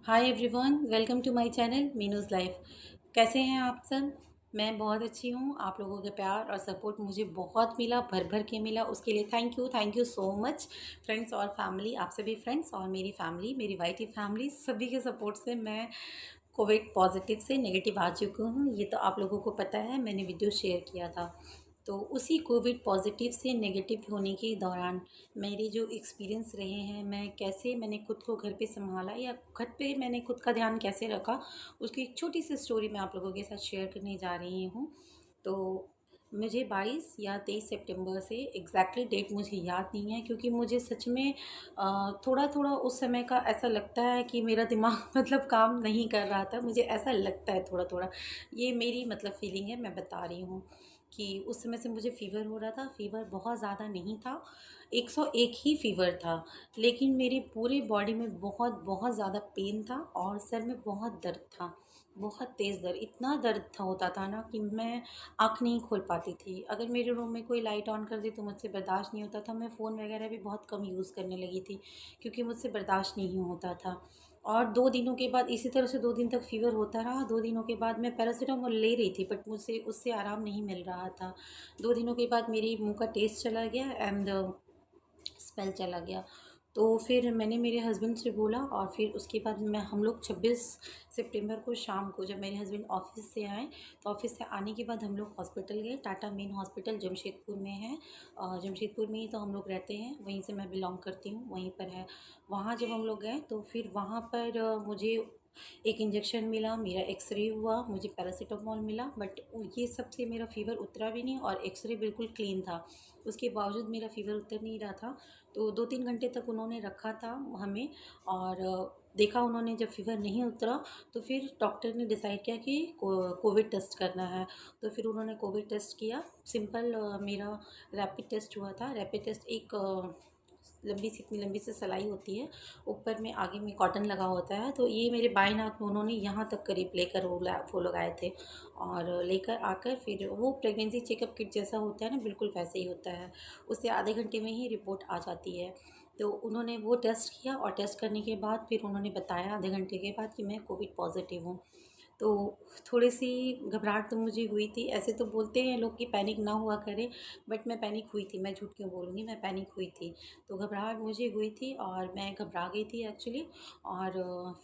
Hi everyone, welcome to my channel Meenu's life. कैसे हैं आप सब? मैं बहुत अच्छी हूँ। आप लोगों के प्यार और सपोर्ट मुझे बहुत मिला, भर भर के मिला। उसके लिए thank you so much friends और फैमिली। आप सभी फ्रेंड्स और मेरी फैमिली, मेरी वाइटी फैमिली, सभी के सपोर्ट से मैं कोविड पॉजिटिव से नेगेटिव आ चुकी हूँ। ये तो आप लोगों को पता है, मैंने वीडियो शेयर किया था। तो उसी कोविड पॉजिटिव से नेगेटिव होने के दौरान मेरे जो एक्सपीरियंस रहे हैं, मैं कैसे मैंने खुद को घर पे संभाला या घर पे मैंने खुद का ध्यान कैसे रखा, उसकी एक छोटी सी स्टोरी मैं आप लोगों के साथ शेयर करने जा रही हूँ। तो मुझे 22 या 23 सितंबर से एग्जैक्टली डेट मुझे याद नहीं है, क्योंकि मुझे सच में थोड़ा थोड़ा उस समय का ऐसा लगता है कि मेरा दिमाग मतलब काम नहीं कर रहा था। मुझे ऐसा लगता है थोड़ा थोड़ा, ये मेरी मतलब फीलिंग है, मैं बता रही हूँ कि उस समय से मुझे फ़ीवर हो रहा था। फ़ीवर बहुत ज़्यादा नहीं था, 101 ही फ़ीवर था, लेकिन मेरी पूरी बॉडी में बहुत बहुत ज़्यादा पेन था और सर में बहुत दर्द था, बहुत तेज़ दर्द। इतना दर्द था होता था ना कि मैं आँख नहीं खोल पाती थी। अगर मेरे रूम में कोई लाइट ऑन कर दे तो मुझसे बर्दाश्त नहीं होता था। मैं फ़ोन वगैरह भी बहुत कम यूज़ करने लगी थी, क्योंकि मुझसे बर्दाश्त नहीं होता था। और 2 दिनों के बाद इसी तरह से 2 दिन तक फ़ीवर होता रहा। 2 दिनों के बाद मैं पैरासिटामोल ले रही थी, बट मुझसे उससे आराम नहीं मिल रहा था। 2 दिनों के बाद मेरी मुँह का टेस्ट चला गया एंड स्मेल चला गया। तो फिर मैंने मेरे हस्बैंड से बोला, और फिर उसके बाद मैं हम लोग 26 सितंबर को शाम को, जब मेरे हस्बैंड ऑफिस से आए, तो ऑफिस से आने के बाद हम लोग हॉस्पिटल गए। टाटा मेन हॉस्पिटल जमशेदपुर में है, जमशेदपुर में ही तो हम लोग रहते हैं, वहीं से मैं बिलोंग करती हूँ, वहीं पर है। वहाँ जब हम लोग गए तो फिर वहाँ पर मुझे एक इंजेक्शन मिला, मेरा एक्सरे हुआ, मुझे पैरासीटामोल मिला, बट ये सब से मेरा फ़ीवर उतरा भी नहीं और एक्सरे बिल्कुल क्लीन था। उसके बावजूद मेरा फ़ीवर उतर नहीं रहा था। तो 2-3 घंटे तक उन्होंने रखा था हमें, और देखा उन्होंने। जब फ़ीवर नहीं उतरा तो फिर डॉक्टर ने डिसाइड किया कि कोविड टेस्ट करना है। तो फिर उन्होंने कोविड टेस्ट किया। सिंपल मेरा रैपिड टेस्ट हुआ था। रैपिड टेस्ट एक लंबी सी, इतनी लंबी सी सिलाई होती है, ऊपर में आगे में कॉटन लगा होता है। तो ये मेरे बाएं नाक में उन्होंने यहाँ तक करीब लेकर वो लगाए थे, और लेकर आकर फिर वो प्रेगनेंसी चेकअप किट जैसा होता है ना, बिल्कुल वैसे ही होता है। उससे आधे घंटे में ही रिपोर्ट आ जाती है। तो उन्होंने वो टेस्ट किया, और टेस्ट करने के बाद फिर उन्होंने बताया आधे घंटे के बाद कि मैं कोविड पॉजिटिव हूँ। तो थोड़ी-सी घबराहट तो मुझे हुई थी। ऐसे तो बोलते हैं लोग कि पैनिक ना हुआ करें, बट मैं पैनिक हुई थी, मैं झूठ क्यों बोलूँगी, मैं पैनिक हुई थी। तो घबराहट मुझे हुई थी और मैं घबरा गई थी एक्चुअली। और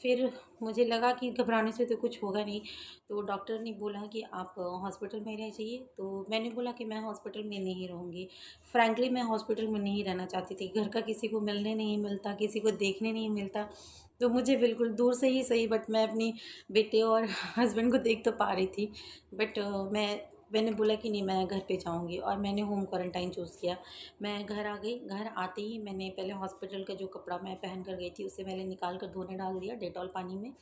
फिर मुझे लगा कि घबराने से तो कुछ होगा नहीं, तो डॉक्टर ने बोला कि आप हॉस्पिटल में रह जाइए। तो मैंने बोला कि मैं हॉस्पिटल में नहीं रहूँगी। फ्रैंकली मैं हॉस्पिटल में नहीं रहना चाहती थी। घर का किसी को मिलने नहीं मिलता, किसी को देखने नहीं मिलता। तो मुझे बिल्कुल दूर से ही सही, बट मैं अपनी बेटे और हस्बैंड को देख तो पा रही थी। बट मैंने बोला कि नहीं, मैं घर पे जाऊँगी, और मैंने होम क्वारंटाइन चूज़ किया। मैं घर आ गई। घर आते ही मैंने पहले हॉस्पिटल का जो कपड़ा मैं पहन कर गई थी, उसे मैंने निकाल कर धोने डाल दिया डेटॉल पानी में।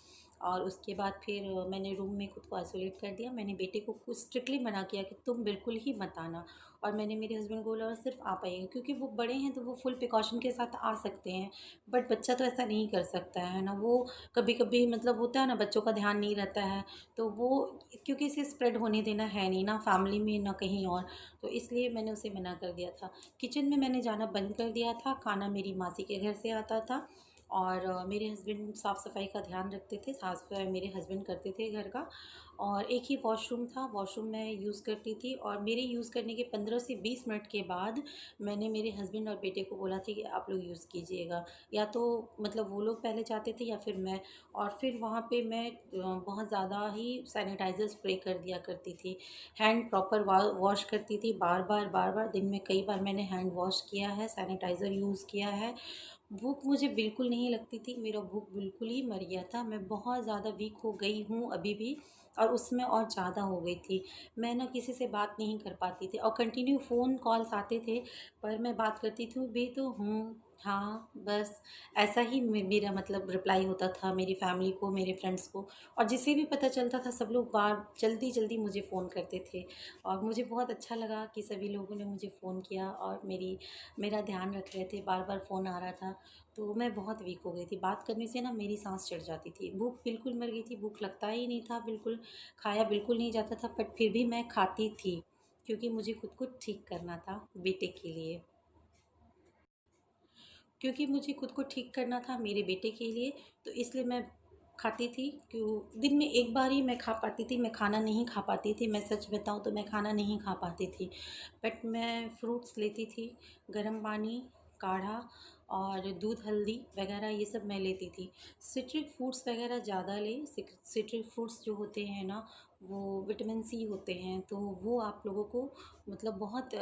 और उसके बाद फिर मैंने रूम में खुद को आइसोलेट कर दिया। मैंने बेटे को कुछ स्ट्रिक्टली मना किया कि तुम बिल्कुल ही मत आना, और मैंने मेरे हस्बैंड को बोला सिर्फ आप आइएगा, क्योंकि वो बड़े हैं तो वो फुल प्रिकॉशन के साथ आ सकते हैं। बट बच्चा तो ऐसा नहीं कर सकता है ना, वो कभी कभी मतलब होता है ना, बच्चों का ध्यान नहीं रहता है। तो वो, क्योंकि इसे स्प्रेड होने देना है नहीं ना फैमिली में ना कहीं और, तो इसलिए मैंने उसे मना कर दिया था। किचन में मैंने जाना बंद कर दिया था। खाना मेरी मासी के घर से आता था, और मेरे हस्बैंड साफ़ सफाई का ध्यान रखते थे। साफ़ सफाई मेरे हस्बैंड करते थे घर का। और एक ही वॉशरूम था, वॉशरूम मैं यूज़ करती थी, और मेरे यूज़ करने के 15 से 20 मिनट के बाद मैंने मेरे हस्बैंड और बेटे को बोला था कि आप लोग यूज़ कीजिएगा। या तो मतलब वो लोग पहले जाते थे या फिर मैं। और फिर वहाँ पे मैं बहुत ज़्यादा ही सैनिटाइज़र स्प्रे कर दिया करती थी। हैंड प्रॉपर वॉश करती थी, बार बार बार बार, दिन में कई बार मैंने हैंड वॉश किया है, सैनिटाइज़र यूज़ किया है। भूख मुझे बिल्कुल नहीं लगती थी, मेरा भूख बिल्कुल ही मर गया था। मैं बहुत ज़्यादा वीक हो गई हूँ अभी भी, और उसमें और ज़्यादा हो गई थी। मैं ना किसी से बात नहीं कर पाती थी, और कंटिन्यू फ़ोन कॉल्स आते थे, पर मैं बात करती थी भी तो हूँ, हाँ, बस ऐसा ही मेरा मतलब रिप्लाई होता था मेरी फैमिली को, मेरे फ्रेंड्स को। और जिसे भी पता चलता था सब लोग बार जल्दी जल्दी मुझे फ़ोन करते थे, और मुझे बहुत अच्छा लगा कि सभी लोगों ने मुझे फ़ोन किया और मेरा ध्यान रख रहे थे। बार बार फ़ोन आ रहा था, तो मैं बहुत वीक हो गई थी। बात करने से ना मेरी सांस चढ़ जाती थी, भूख बिल्कुल मर गई थी, भूख लगता ही नहीं था बिल्कुल, खाया बिल्कुल नहीं जाता था, बट फिर भी मैं खाती थी, क्योंकि मुझे खुद को ठीक करना था बेटे के लिए। क्योंकि मुझे खुद को ठीक करना था मेरे बेटे के लिए, तो इसलिए मैं खाती थी। क्यों दिन में एक बार ही मैं खा पाती थी, मैं खाना नहीं खा पाती थी। मैं सच बताऊँ तो मैं खाना नहीं खा पाती थी, बट मैं फ्रूट्स लेती थी, गर्म पानी, काढ़ा और दूध, हल्दी वगैरह ये सब मैं लेती थी। सिट्रिक फ्रूट्स वगैरह ज़्यादा लें। सिट्रिक फ्रूट्स जो होते हैं ना, वो विटामिन सी होते हैं, तो वो आप लोगों को मतलब बहुत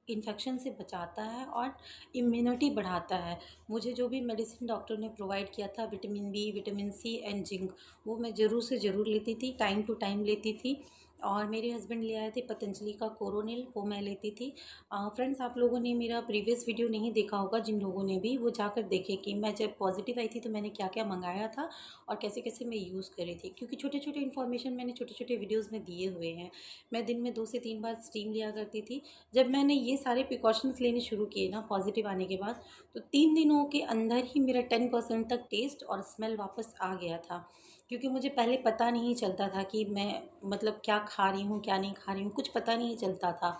इन्फेक्शन से बचाता है और इम्यूनिटी बढ़ाता है। मुझे जो भी मेडिसिन डॉक्टर ने प्रोवाइड किया था, vitamin B, vitamin C and zinc, वो मैं ज़रूर से ज़रूर लेती थी, टाइम टू टाइम लेती थी। और मेरे हस्बैंड ले आए थे पतंजलि का कोरोनिल, वो मैं लेती थी। फ्रेंड्स, आप लोगों ने मेरा प्रीवियस वीडियो नहीं देखा होगा, जिन लोगों ने भी, वो जाकर देखें कि मैं जब पॉजिटिव आई थी तो मैंने क्या क्या मंगाया था और कैसे कैसे मैं यूज़ करी थी, क्योंकि छोटे छोटे इन्फॉर्मेशन मैंने छोटे छोटे वीडियोज़ में दिए हुए हैं। मैं दिन में 2 से 3 बार स्टीम लिया करती थी। जब मैंने ये सारे प्रिकॉशंस लेने शुरू किए ना पॉजिटिव आने के बाद, तो 3 दिनों के अंदर ही मेरा 10% तक टेस्ट और स्मेल वापस आ गया था। क्योंकि मुझे पहले पता नहीं चलता था कि मैं मतलब क्या खा रही हूँ, क्या नहीं खा रही हूँ, कुछ पता नहीं चलता था।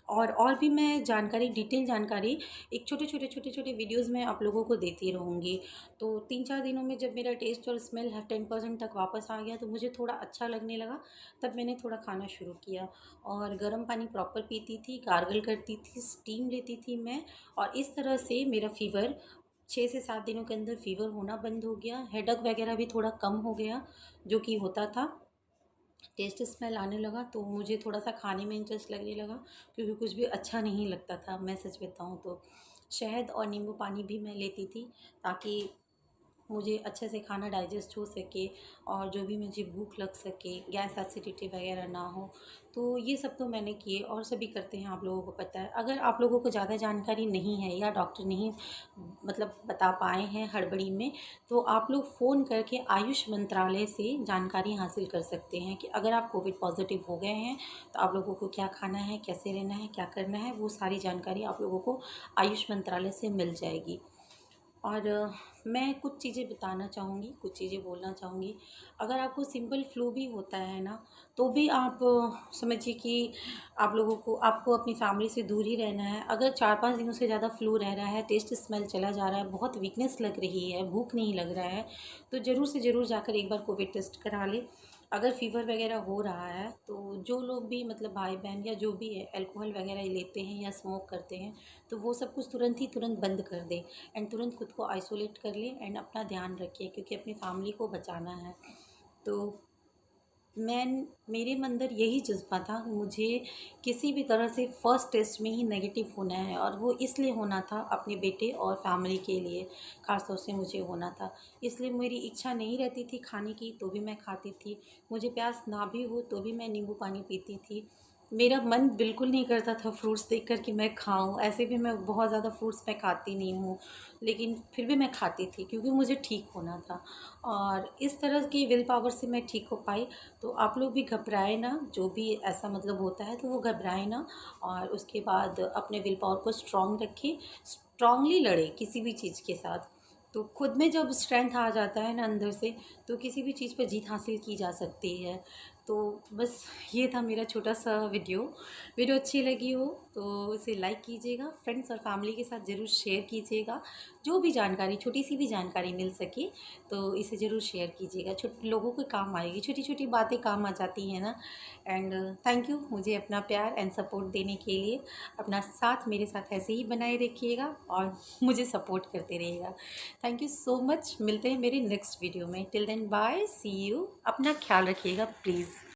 और भी मैं जानकारी, डिटेल जानकारी एक छोटे छोटे वीडियोज़ में आप लोगों को देती रहूँगी। तो 3-4 दिनों में जब मेरा टेस्ट और स्मेल 10% तक वापस आ गया, तो मुझे थोड़ा अच्छा लगने लगा। तब मैंने थोड़ा खाना शुरू किया और गर्म पानी प्रॉपर पीती थी, गार्गल करती थी, स्टीम लेती थी मैं। और इस तरह से मेरा फ़ीवर 6 से 7 दिनों के अंदर फ़ीवर होना बंद हो गया। हेडेक वगैरह भी थोड़ा कम हो गया, जो कि होता था। टेस्ट स्मेल आने लगा, तो मुझे थोड़ा सा खाने में इंटरेस्ट लगने लगा, क्योंकि कुछ भी अच्छा नहीं लगता था, मैं सच बताऊँ तो। शहद और नींबू पानी भी मैं लेती थी, ताकि मुझे अच्छे से खाना डाइजेस्ट हो सके और जो भी मुझे भूख लग सके, गैस एसिडिटी वगैरह ना हो। तो ये सब तो मैंने किए और सभी करते हैं, आप लोगों को पता है। अगर आप लोगों को ज़्यादा जानकारी नहीं है या डॉक्टर नहीं मतलब बता पाए हैं हड़बड़ी में, तो आप लोग फ़ोन करके आयुष मंत्रालय से जानकारी हासिल कर सकते हैं कि अगर आप कोविड पॉजिटिव हो गए हैं तो आप लोगों को क्या खाना है, कैसे रहना है, क्या करना है, वो सारी जानकारी आप लोगों को आयुष मंत्रालय से मिल जाएगी। और मैं कुछ चीज़ें बताना चाहूँगी, कुछ चीज़ें बोलना चाहूँगी। अगर आपको सिंपल फ्लू भी होता है ना, तो भी आप समझिए कि आप लोगों को, आपको अपनी फैमिली से दूर ही रहना है। अगर 4-5 दिनों से ज़्यादा फ्लू रह रहा है, टेस्ट स्मेल चला जा रहा है, बहुत वीकनेस लग रही है, भूख नहीं लग रहा है, तो ज़रूर से ज़रूर जाकर एक बार कोविड टेस्ट करा लें। अगर फ़ीवर वगैरह हो रहा है, तो जो लोग भी मतलब भाई बहन या जो भी है अल्कोहल वगैरह लेते हैं या स्मोक करते हैं, तो वो सब कुछ तुरंत बंद कर दें एंड तुरंत खुद को आइसोलेट कर लें एंड अपना ध्यान रखिए, क्योंकि अपनी फैमिली को बचाना है। तो मैं मेरे अंदर यही जज़्बा था कि मुझे किसी भी तरह से फ़र्स्ट टेस्ट में ही नेगेटिव होना है, और वो इसलिए होना था अपने बेटे और फैमिली के लिए, ख़ास तौर से मुझे होना था। इसलिए मेरी इच्छा नहीं रहती थी खाने की, तो भी मैं खाती थी। मुझे प्यास ना भी हो तो भी मैं नींबू पानी पीती थी। मेरा मन बिल्कुल नहीं करता था फ्रूट्स देखकर कि मैं खाऊं। ऐसे भी मैं बहुत ज़्यादा फ्रूट्स मैं खाती नहीं हूँ, लेकिन फिर भी मैं खाती थी क्योंकि मुझे ठीक होना था। और इस तरह की विल पावर से मैं ठीक हो पाई। तो आप लोग भी घबराए ना, जो भी ऐसा मतलब होता है तो वो घबराए ना, और उसके बाद अपने विल पावर को स्ट्रॉन्ग रखें, स्ट्रांगली लड़े किसी भी चीज़ के साथ। तो खुद में जब स्ट्रेंथ आ जाता है ना अंदर से, तो किसी भी चीज़ पर जीत हासिल की जा सकती है। तो बस ये था मेरा छोटा सा वीडियो अच्छी लगी हो तो इसे लाइक कीजिएगा, फ्रेंड्स और फैमिली के साथ ज़रूर शेयर कीजिएगा। जो भी जानकारी, छोटी सी भी जानकारी मिल सके तो इसे ज़रूर शेयर कीजिएगा। छोटे लोगों को काम आएगी, छोटी छोटी बातें काम आ जाती हैं ना। एंड थैंक यू मुझे अपना प्यार एंड सपोर्ट देने के लिए। अपना साथ मेरे साथ ऐसे ही बनाए रखिएगा और मुझे सपोर्ट करते रहिएगा। Thank you so much. मिलते हैं मेरे नेक्स्ट वीडियो में। Till then bye, see you. अपना ख्याल रखिएगा प्लीज़।